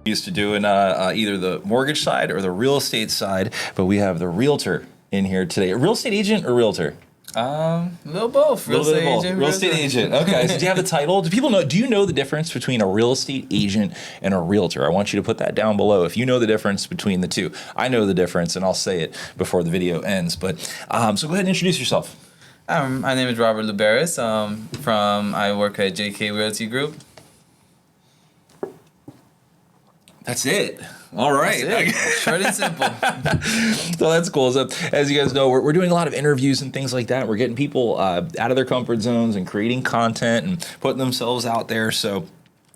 used to doing either the mortgage side or the real estate side, but we have the realtor in here today. A real estate agent or realtor? A little both. Real estate agent. Real estate agent. Okay. So do you have the title? Do people know? Do you know the difference between a real estate agent and a realtor? I want you to put that down below if you know the difference between the two. I know the difference, and I'll say it before the video ends. But so go ahead and introduce yourself. My name is Robert Lluberes. I work at GK Realty Group. That's it. All right. That's it. Short and simple. So that's cool. So as you guys know, we're doing a lot of interviews and things like that. We're getting people out of their comfort zones and creating content and putting themselves out there. So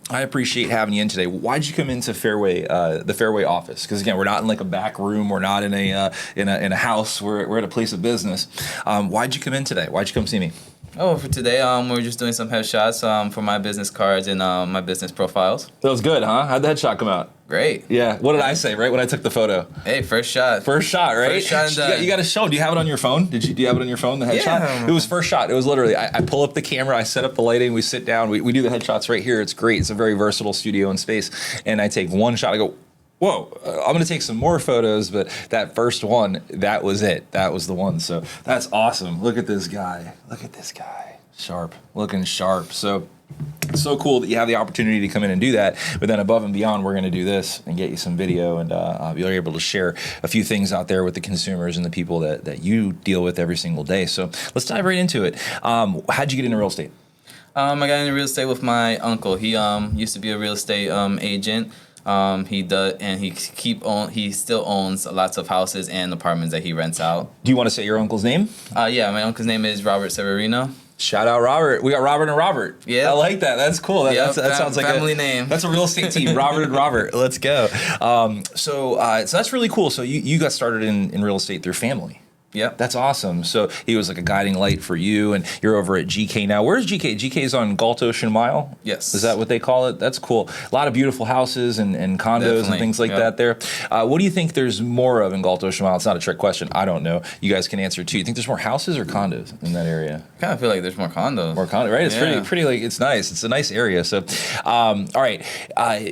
I appreciate having you in today. Why'd you come into Fairway, the Fairway office? Because again, we're not in like a back room. We're not in a house. We're at a place of business. Why'd you come in today? Why'd you come see me? Oh, for today, we're just doing some headshots for my business cards and my business profiles. That was good, huh? How'd the headshot come out? Great. Yeah. What did I say, right, when I took the photo? Hey, first shot. First shot, right? First shot. You got to show. Do you have it on your phone? Do you have it on your phone, the headshot? Yeah. It was first shot. It was literally, I pull up the camera, I set up the lighting, we sit down, we do the headshots right here. It's great. It's a very versatile studio and space. And I take one shot. I go, whoa, I'm going to take some more photos, but that first one, that was it. That was the one. So that's awesome. Look at this guy. Look at this guy. Sharp. Looking sharp. So it's so cool that you have the opportunity to come in and do that. But then above and beyond, we're going to do this and get you some video, and you're able to share a few things out there with the consumers and the people that you deal with every single day. So let's dive right into it. How'd you get into real estate? I got into real estate with my uncle. He used to be a real estate agent. He still owns lots of houses and apartments that he rents out. Do you want to say your uncle's name? Yeah, my uncle's name is Robert Severino. Shout out Robert. We got Robert and Robert. Yeah. I like that. That's cool. That sounds like family name. That's a real estate team. Robert and Robert. Let's go. So that's really cool. So you got started in real estate through family. Yep. That's awesome. So he was like a guiding light for you, and you're over at GK now. Where's GK? GK's on Galt Ocean Mile? Yes. Is that what they call it? That's cool. A lot of beautiful houses and condos Definitely. And things like that there. What do you think there's more of in Galt Ocean Mile? It's not a trick question. I don't know. You guys can answer too. You think there's more houses or condos in that area? I kind of feel like there's more condos. More condos, right? It's pretty like, it's nice. It's a nice area. So, all right.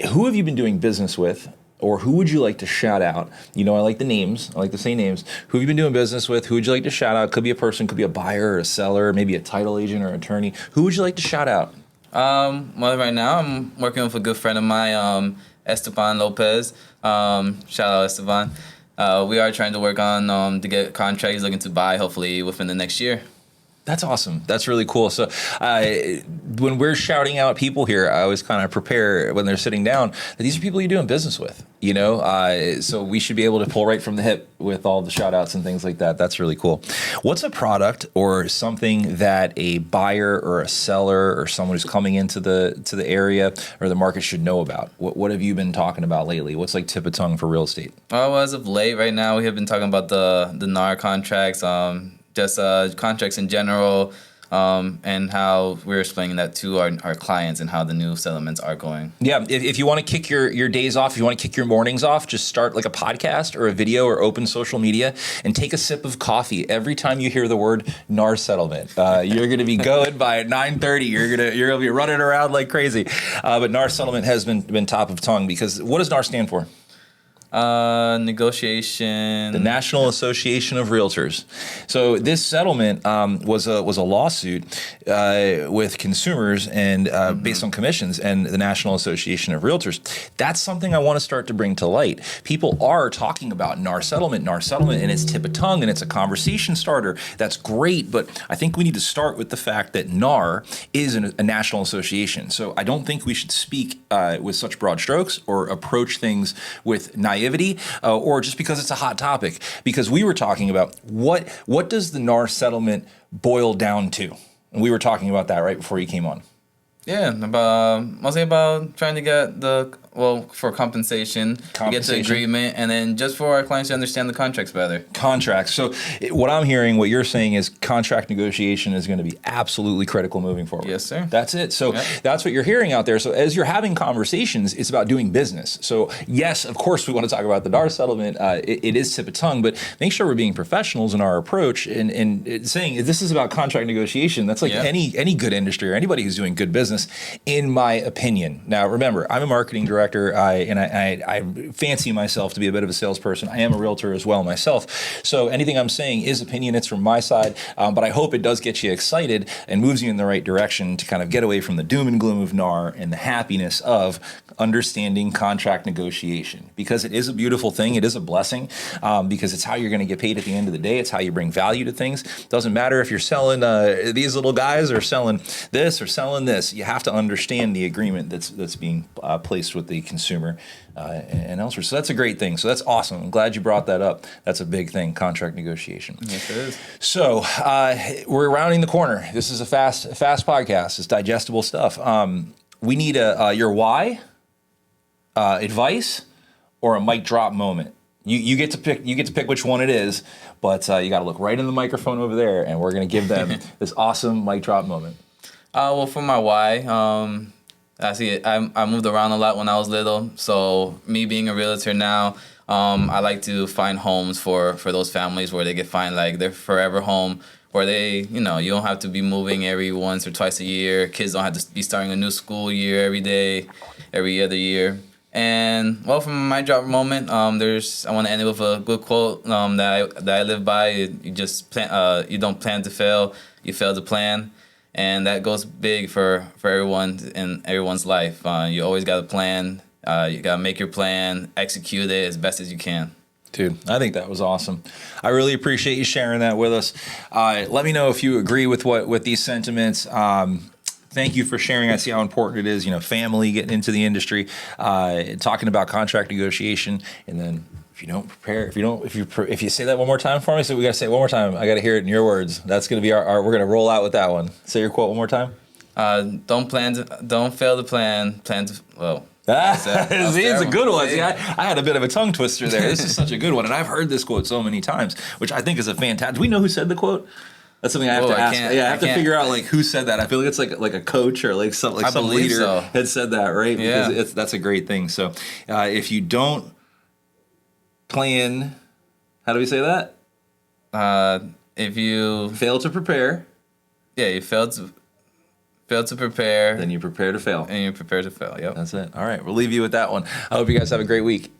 Who have you been doing business with? Or who would you like to shout out? You know, I like the names. I like to say names. Who have you been doing business with? Who would you like to shout out? Could be a person, could be a buyer or a seller, maybe a title agent or attorney. Who would you like to shout out? Well, right now I'm working with a good friend of mine, Esteban Lopez. Shout out Esteban. We are trying to work on to get a contract. He's looking to buy hopefully within the next year. That's awesome. That's really cool. So when we're shouting out people here, I always kind of prepare when they're sitting down that these are people you're doing business with, you know? So we should be able to pull right from the hip with all the shout outs and things like that. That's really cool. What's a product or something that a buyer or a seller or someone who's coming into the area or the market should know about? What have you been talking about lately? What's like tip of tongue for real estate? Well, as of late, right now, we have been talking about the NAR contracts, just contracts in general, and how we're explaining that to our clients and how the new settlements are going. Yeah, if you want to kick your days off, if you want to kick your mornings off, just start like a podcast or a video or open social media and take a sip of coffee every time you hear the word NAR settlement. You're going to be going by 9:30. You're gonna be running around like crazy. But NAR settlement has been top of tongue because what does NAR stand for? Negotiation. The National Association of Realtors. So this settlement was a lawsuit with consumers and based on commissions and the National Association of Realtors. That's something I want to start to bring to light. People are talking about NAR settlement, and it's tip of tongue, and it's a conversation starter. That's great, but I think we need to start with the fact that NAR is a national association. So I don't think we should speak with such broad strokes or approach things with naivety. Or just because it's a hot topic, because we were talking about what does the NAR settlement boil down to, and we were talking about that right before you came on. Yeah, mostly about trying to get for compensation, to get the agreement, and then just for our clients to understand the contracts better. Contracts. So what I'm hearing, what you're saying is contract negotiation is going to be absolutely critical moving forward. Yes, sir. That's it. So that's what you're hearing out there. So as you're having conversations, it's about doing business. So yes, of course, we want to talk about the NAR settlement. It is tip of tongue, but make sure we're being professionals in our approach and saying this is about contract negotiation. That's like any good industry or anybody who's doing good business, in my opinion. Now, remember, I'm a marketing director. director. I fancy myself to be a bit of a salesperson. I am a realtor as well myself. So anything I'm saying is opinion. It's from my side, but I hope it does get you excited and moves you in the right direction to kind of get away from the doom and gloom of NAR and the happiness of understanding contract negotiation, because it is a beautiful thing. It is a blessing, because it's how you're going to get paid at the end of the day. It's how you bring value to things. Doesn't matter if you're selling these little guys or selling this or selling this. You have to understand the agreement that's being placed with the consumer and elsewhere. So that's a great thing. So that's awesome. I'm glad you brought that up. That's a big thing, contract negotiation. Yes, it is. So we're rounding the corner. This is a fast podcast. It's digestible stuff. We need your why, advice, or a mic drop moment. You get to pick. You get to pick which one it is, but you got to look right in the microphone over there, and we're going to give them this awesome mic drop moment. Well, for my why, I see it. I moved around a lot when I was little, so me being a realtor now, I like to find homes for those families where they can find like their forever home, where they, you don't have to be moving every once or twice a year. Kids don't have to be starting a new school year every day, every other year. And well, from my drop moment, I want to end it with a good quote that I live by. You just plan. You don't plan to fail. You fail to plan, and that goes big for everyone in everyone's life. You always got to plan. You got to make your plan, execute it as best as you can. Dude, I think that was awesome. I really appreciate you sharing that with us. Let me know if you agree with these sentiments. Thank you for sharing. I see how important it is, family getting into the industry, talking about contract negotiation, and then if you say that one more time for me, so we got to say it one more time. I got to hear it in your words. That's going to be our we're going to roll out with that one. Say your quote one more time. Don't fail to plan. Plan to well. It's a good one. See, I had a bit of a tongue twister there. This is such a good one, and I've heard this quote so many times, which I think is a fantastic. Do we know who said the quote? That's something I have to ask. I have to figure out who said that. I feel like it's like a coach or some leader had said that, right? Yeah. Because that's a great thing. So if you don't plan, how do we say that? If you fail to prepare, you fail to prepare, then you prepare to fail. And you prepare to fail. Yep. That's it. All right, we'll leave you with that one. I hope you guys have a great week.